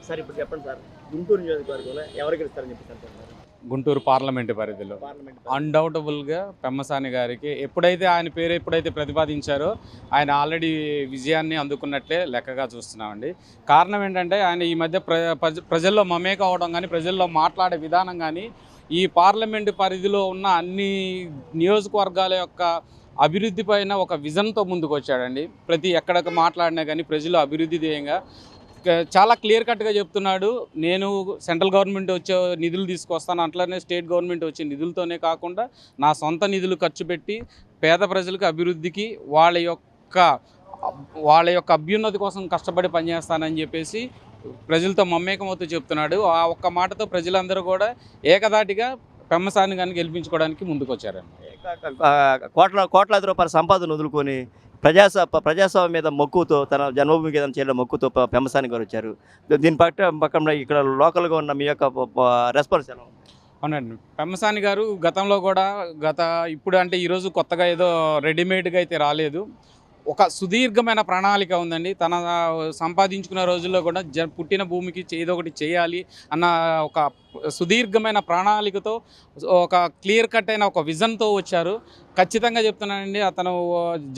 Sir ఇప్పుడు చెప్పండి sir, Guntur నియోజకవర్గంలో ఎవరికి ఇస్తారని చెప్పేసి అనుకుంటున్నారు? గుంటూరు పార్లమెంటు పరిధిలో అన్డౌటబుల్గా పెమ్మసాని గారికి ఆయన పేరు ఎప్పుడైతే ప్రతిపాదించారో ఆయన ఆల్రెడీ విజయాన్ని అందుకున్నట్లే లెక్కగా చూస్తున్నామండి. కారణం ఏంటంటే ఆయన ఈ మధ్య ప్రజల్లో మమేక అవడం కానీ, ప్రజల్లో మాట్లాడే విధానం కానీ, ఈ పార్లమెంటు పరిధిలో ఉన్న అన్ని నియోజకవర్గాల యొక్క అభివృద్ధి పైన ఒక విజన్తో ముందుకు వచ్చాడండి. ఎక్కడికి మాట్లాడినా కానీ ప్రజలు అభివృద్ధి ధ్యేయంగా చాలా క్లియర్ కట్గా చెప్తున్నాడు. నేను సెంట్రల్ గవర్నమెంట్ వచ్చే నిధులు తీసుకొస్తాను, అట్లనే స్టేట్ గవర్నమెంట్ వచ్చే నిధులతోనే కాకుండా నా సొంత నిధులు ఖర్చు పెట్టి పేద ప్రజలకు అభివృద్ధికి వాళ్ళ యొక్క అభ్యున్నతి కోసం కష్టపడి పనిచేస్తానని చెప్పేసి ప్రజలతో మమేకమవుతూ చెప్తున్నాడు. ఆ ఒక్క మాటతో ప్రజలందరూ కూడా ఏకదాటిగా పెమ్మసాని గారిని గెలిపించుకోవడానికి ముందుకు వచ్చారండి. కోట్లాది రూపాయల సంపాదన వదులుకొని ప్రజాస్వామ్యం మీద మక్కువతో, తన జన్మభూమి మీద చేయడం మక్కువతో పెమ్మసాని గారు వచ్చారు. దీని పక్కన ఇక్కడ లోకల్గా ఉన్న మీ యొక్క రెస్పాన్స్ ఎలా ఉంది? అవునండి, పెమ్మసాని గారు గతంలో కూడా ఇప్పుడు అంటే ఈరోజు కొత్తగా ఏదో రెడీమేడ్గా అయితే రాలేదు. ఒక సుదీర్ఘమైన ప్రణాళిక ఉందండి. తన సంపాదించుకున్న రోజుల్లో కూడా పుట్టిన భూమికి ఏదో ఒకటి చేయాలి అన్న ఒక సుదీర్ఘమైన ప్రణాళికతో, ఒక క్లియర్ కట్ అయిన ఒక విజన్తో వచ్చారు. ఖచ్చితంగా చెప్తున్నానండి, అతను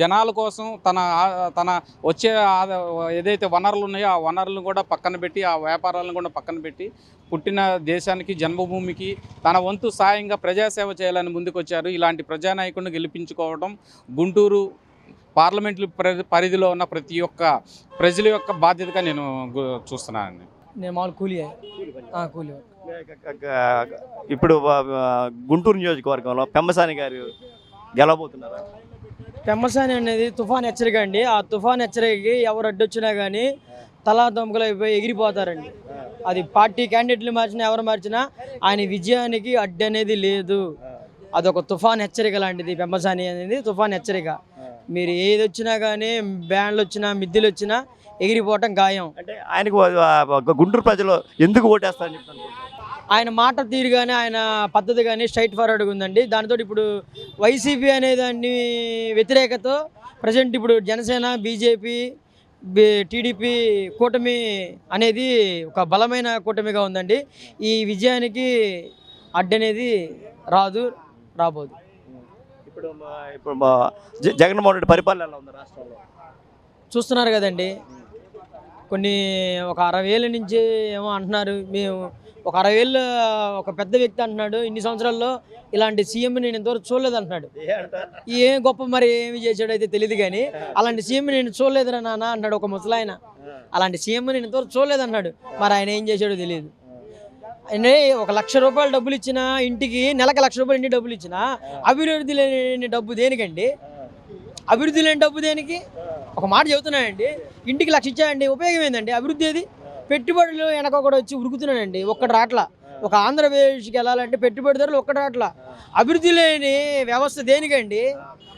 జనాల కోసం తన వచ్చే ఏదైతే వనరులు ఉన్నాయో ఆ వనరులను కూడా పక్కన పెట్టి, ఆ వ్యాపారాలను కూడా పక్కన పెట్టి, పుట్టిన దేశానికి జన్మభూమికి తన వంతు సాయంగా ప్రజాసేవ చేయాలని ముందుకు వచ్చారు. ఇలాంటి ప్రజానాయకుడిని గెలిపించుకోవడం గుంటూరు పార్లమెంట్ పరిధిలో ఉన్న ప్రతి ఒక్క ప్రజల యొక్క బాధ్యతగా నేను చూస్తున్నానండి. నేను మామూలు కూలీ. ఇప్పుడు గుంటూరు నియోజకవర్గంలో పెమ్మసాని గారు గెలవబోతున్నారా? పెమ్మసాని అనేది తుఫాన్ హెచ్చరిక అండి. ఆ తుఫాన్ హెచ్చరికకి ఎవరు అడ్డొచ్చినా కానీ తలా దొంగలు అయిపోయి ఎగిరిపోతారండి. అది పార్టీ క్యాండిడేట్లు మార్చినా ఎవరు మార్చినా ఆయన విజయానికి అడ్డు అనేది లేదు. అదొక తుఫాన్ హెచ్చరిక లాంటిది. పెమ్మసాని అనేది తుఫాన్ హెచ్చరిక. మీరు ఏది వచ్చినా కానీ, బ్యాండ్లు వచ్చినా, మిద్దెలు వచ్చినా ఎగిరిపోవటం ఖాయం. అంటే ఆయనకు గుంటూరు ప్రజలు ఎందుకు ఓటేస్తారని చెప్తాను? ఆయన మాట తీరు కానీ, ఆయన పద్ధతి కానీ స్ట్రైట్ ఫార్వర్డ్గా ఉందండి. దానితో ఇప్పుడు వైసీపీ అనే దాన్ని వ్యతిరేకతో ప్రజెంట్ ఇప్పుడు జనసేన, బీజేపీ, టీడీపీ కూటమి అనేది ఒక బలమైన కూటమిగా ఉందండి. ఈ విజయానికి అడ్డనేది రాబోదు. ఇప్పుడు జగన్మోహన్ రెడ్డి పరిపాలన ఎలా ఉంది రాష్ట్రంలో? చూస్తున్నారు కదండి, ఒక 60 ఏళ్ళ నుంచి ఏమో అంటున్నారు. మేము ఒక 60 ఏళ్ళు ఒక పెద్ద వ్యక్తి అంటున్నాడు, ఇన్ని సంవత్సరాల్లో ఇలాంటి సీఎం నేను ఇంతవరకు చూడలేదు అంటున్నాడు. ఏం గొప్ప మరి ఏమి చేశాడో అయితే తెలియదు కానీ, అలాంటి సీఎం నేను చూడలేదురా నాన్న అన్నాడు ఒక ముసలాయన. అలాంటి సీఎం నేను ఇంతవరకు చూడలేదు అన్నాడు. మరి ఆయన ఏం చేశాడో తెలియదు. అంటే 1 లక్ష రూపాయలు డబ్బులు ఇచ్చినా, ఇంటికి నెలకు 1 లక్ష రూపాయలు ఇంటికి డబ్బులు ఇచ్చినా, అభివృద్ధి లేని డబ్బు దేనికండి? అభివృద్ధి లేని డబ్బు దేనికి? ఒక మాట చెబుతున్నానండి, ఇంటికి 1 లక్ష ఇచ్చాయండి, ఉపయోగం ఏందండి? అభివృద్ధి ఏది? పెట్టుబడులు వెనక కూడా వచ్చి ఉరుకుతున్నానండి, ఒక్కటి రాట్లా. ఒక ఆంధ్రప్రదేశ్కి వెళ్ళాలంటే పెట్టుబడిదారులు ఒక్కటి రాట్లా. అభివృద్ధి లేని వ్యవస్థ దేనికండి?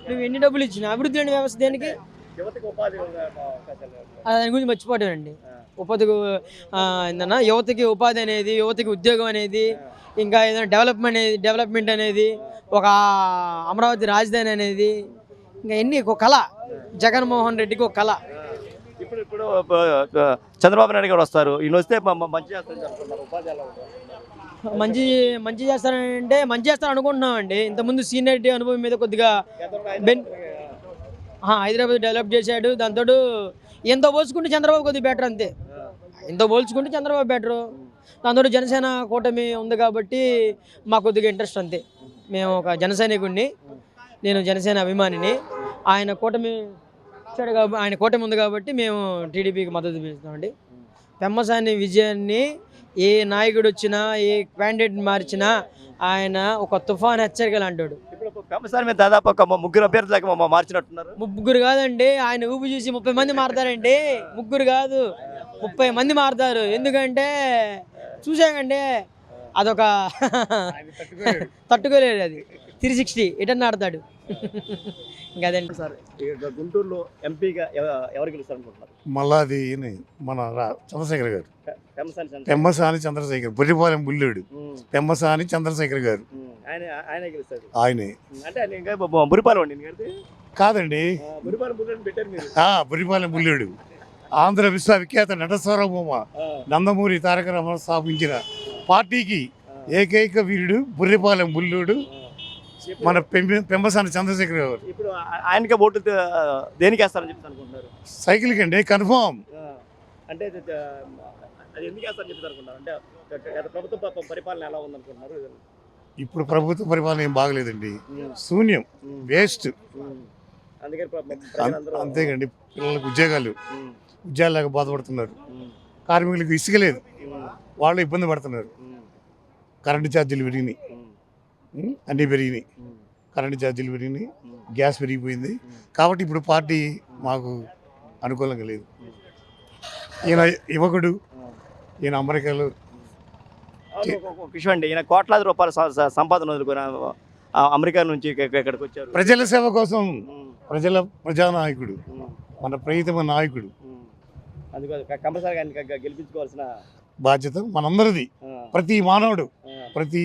నువ్వు ఎన్ని డబ్బులు ఇచ్చినా అభివృద్ధి లేని వ్యవస్థ దేనికి? దాని గురించి మర్చిపోయానండి. ఏంటన్నా యువతకి ఉపాధి అనేది, యువతకి ఉద్యోగం అనేది, ఇంకా ఏదైనా డెవలప్మెంట్ అనేది, ఒక అమరావతి రాజధాని అనేది, ఇంకా ఎన్ని ఒక కళ. జగన్మోహన్ రెడ్డికి ఒక కళ. ఇప్పుడు చంద్రబాబు నాయుడు గారు వస్తారు, ఈయన వస్తే మంచి చేస్తారంటే మంచి చేస్తారని అనుకుంటున్నామండి. ఇంతకుముందు సీనియారిటీ అనుభవం మీద కొద్దిగా హైదరాబాద్ డెవలప్ చేశాడు. దాంతో ఎంతో పోల్చుకుంటే చంద్రబాబు కొద్దిగా బెటర్, అంతే. ఎంతో పోల్చుకుంటే చంద్రబాబు బెటరు. దాంతో జనసేన కూటమి ఉంది కాబట్టి మాకు కొద్దిగా ఇంట్రెస్ట్, అంతే. మేము ఒక జన సైనికుడిని, నేను జనసేన అభిమానిని. ఆయన కూటమి ఉంది కాబట్టి మేము టీడీపీకి మద్దతు ఇస్తామండి. పెమ్మసాని విజయాన్ని ఏ నాయకుడు వచ్చినా, ఏ క్యాండిడేట్ మార్చినా ఆయన ఒక తుఫాన్ హెచ్చరిక లాంటాడు. పెమ్మసాని మీద దాదాపు ఒక 3 అభ్యర్థులకు మార్చినట్టున్నారు. 3 కాదండి, ఆయన ఊపి చూసి 30 మంది మారుతారండి. 3 కాదు, 30 మంది మారుతారు. ఎందుకంటే చూసాకండి, అదొక తట్టుకోలేదు. అది 360 ఎటన్నా ఆడతాడు. ఇంకా అదండి సార్. గుంటూరులో ఎంపీగా ఎవరు గెలుస్తారనుకుంటున్నారు? మళ్ళా అది మన చంద్రశేఖర్ గారు, పెమ్మసాని చంద్రశేఖర్, బుర్రిపాలెం బుల్లేడు, పెమ్మసాని చంద్రశేఖర్ గారు. ఆయనే బుర్రిపాలెం కాదండి, బుర్రిపాలెం బుల్లేడు. ఆంధ్ర విశ్వవిఖ్యాత నటసార్వభౌమ నందమూరి తారక రామారావు స్థాపించిన పార్టీకి ఏకైక వీరుడు బుర్రిపాలెం బుల్లుడు మన పెంబసాని చంద్రశేఖర్ గారు. ఇప్పుడు ఆయనకే ఓటు దేనికి వేస్తారని చెప్పి అనుకుంటున్నారు? సైకిల్ కండి కన్ఫామ్. అంటే అది ఎందుకు వేస్తారని చెప్పి అనుకుంటున్నారు? అంటే గత ప్రభుత్వ పరిపాలన ఎలా ఉందనుకుంటున్నారు? ఇప్పుడు ప్రభుత్వ పరిపాలన ఏం బాగలేదండి, శూన్యం, వేస్ట్. అందుకని అంతేకండి, పిల్లలకు ఉద్యోగాలు లేక బాధపడుతున్నారు, కార్మికులకు ఇసుక లేదు, వాళ్ళు ఇబ్బంది పడుతున్నారు, కరెంటు ఛార్జీలు పెరిగినాయి, అన్నీ పెరిగినాయి, కరెంటు ఛార్జీలు పెరిగినాయి, గ్యాస్ పెరిగిపోయింది. కాబట్టి ఇప్పుడు పార్టీ మాకు అనుకూలంగా లేదు. ఈయన యువకుడు, ఈయన అమెరికాలో విషయం అండి, ఈయన కోట్లాది రూపాయల సంపాదన వదులుకొని అమెరికా నుంచి ఇక్కడికి వచ్చారు. ప్రజల సేవ కోసం, ప్రజానాయకుడు, మన ప్రియతమ నాయకుడు. అందుకోసం కంపల్సరీగా గెలిపించుకోవాల్సిన బాధ్యత మనందరిది. ప్రతి మానవుడు, ప్రతి